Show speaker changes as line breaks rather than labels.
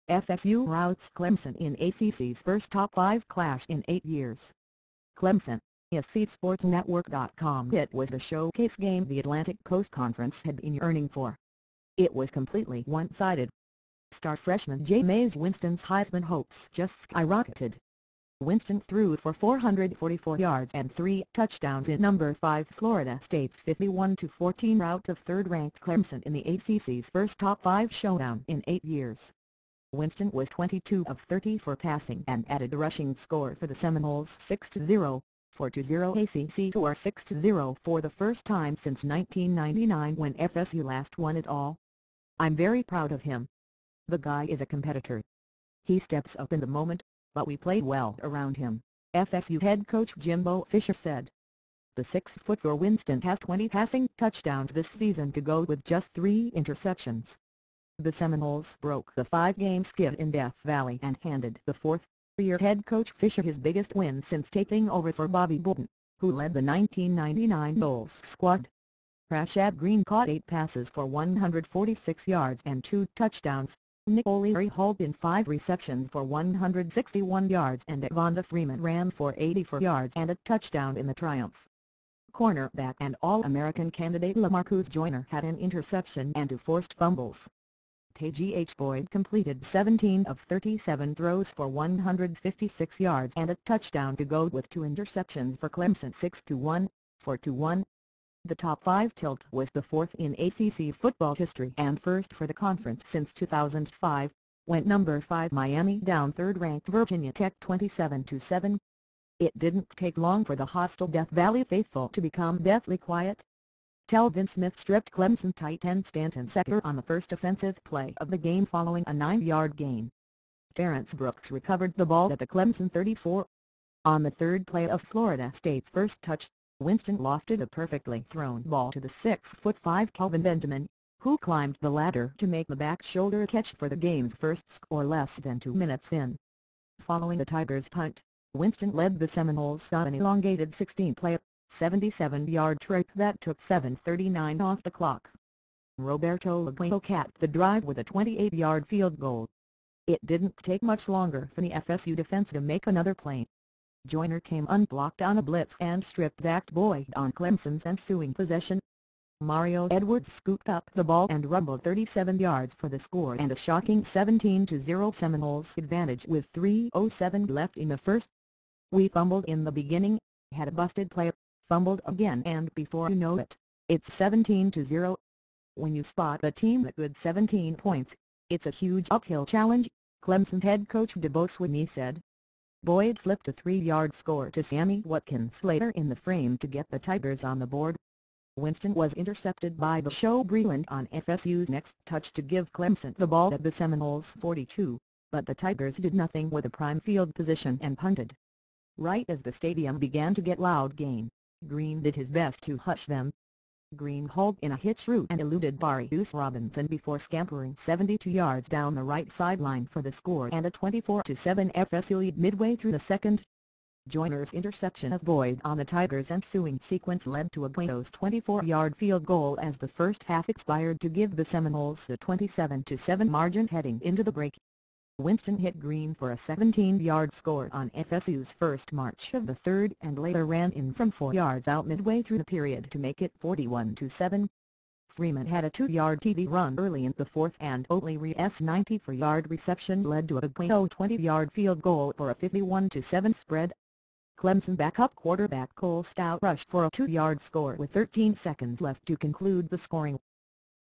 FSU routs Clemson in ACC's first top 5 clash in 8 years. Clemson, ACCSportsNetwork.com. It was the showcase game the Atlantic Coast Conference had been yearning for. It was completely one-sided. Star freshman Jameis Winston's Heisman hopes just skyrocketed. Winston threw for 444 yards and 3 touchdowns in number 5 Florida State's 51-14 rout of third-ranked Clemson in the ACC's first top 5 showdown in 8 years. Winston was 22 of 30 for passing and added a rushing score for the Seminoles 6-0, 4-0 ACC or 6-0 for the first time since 1999 when FSU last won it all. "I'm very proud of him. The guy is a competitor. He steps up in the moment, but we played well around him," FSU head coach Jimbo Fisher said. The 6'4" Winston has 20 passing touchdowns this season to go with just 3 interceptions. The Seminoles broke the 5-game skid in Death Valley and handed the fourth-year head coach Fisher his biggest win since taking over for Bobby Bolton, who led the 1999 Bulls squad. Rashad Green caught 8 passes for 146 yards and 2 touchdowns. Nick O'Leary hauled in 5 receptions for 161 yards and Devonta Freeman ran for 84 yards and a touchdown in the triumph. Cornerback and All-American candidate LaMarcus Joyner had an interception and 2 forced fumbles. T.J. Boyd completed 17 of 37 throws for 156 yards and a touchdown to go with 2 interceptions for Clemson 6-1, 4-1. The top 5 tilt was the 4th in ACC football history and first for the conference since 2005, when number 5 Miami down third-ranked Virginia Tech 27-7. It didn't take long for the hostile Death Valley faithful to become deathly quiet. Telvin Smith stripped Clemson tight end Stanton Secker on the first offensive play of the game following a 9-yard gain. Terrence Brooks recovered the ball at the Clemson 34. On the third play of Florida State's first touch, Winston lofted a perfectly thrown ball to the 6'5" Kelvin Benjamin, who climbed the ladder to make the back shoulder catch for the game's first score less than 2 minutes in. Following the Tigers' punt, Winston led the Seminoles on an elongated 16-play, 77-yard trip that took 7:39 off the clock. Roberto Aguayo capped the drive with a 28-yard field goal. It didn't take much longer for the FSU defense to make another play. Joyner came unblocked on a blitz and stripped Zach Boyd on Clemson's ensuing possession. Mario Edwards scooped up the ball and rumbled 37 yards for the score and a shocking 17-0 Seminoles advantage with 3:07 left in the first. "We fumbled in the beginning, had a busted play, fumbled again and before you know it, it's 17-0. When you spot a team that could 17 points, it's a huge uphill challenge," Clemson head coach DeBo Swinney said. Boyd flipped a 3-yard score to Sammy Watkins later in the frame to get the Tigers on the board. Winston was intercepted by Bashaw Breeland on FSU's next touch to give Clemson the ball at the Seminoles' 42, but the Tigers did nothing with a prime field position and punted. Right as the stadium began to get loud again, Green did his best to hush them. Green hauled in a hitch route and eluded Darius Robinson before scampering 72 yards down the right sideline for the score and a 24-7 FSU lead midway through the second. Joyner's interception of Boyd on the Tigers' ensuing sequence led to Aguayo's 24-yard field goal as the first half expired to give the Seminoles a 27-7 margin heading into the break. Winston hit Green for a 17-yard score on FSU's first march of the third and later ran in from 4 yards out midway through the period to make it 41-7. Freeman had a 2-yard TD run early in the fourth and O'Leary's 94-yard reception led to a Aguayo 20-yard field goal for a 51-7 spread. Clemson backup quarterback Cole Stout rushed for a 2-yard score with 13 seconds left to conclude the scoring.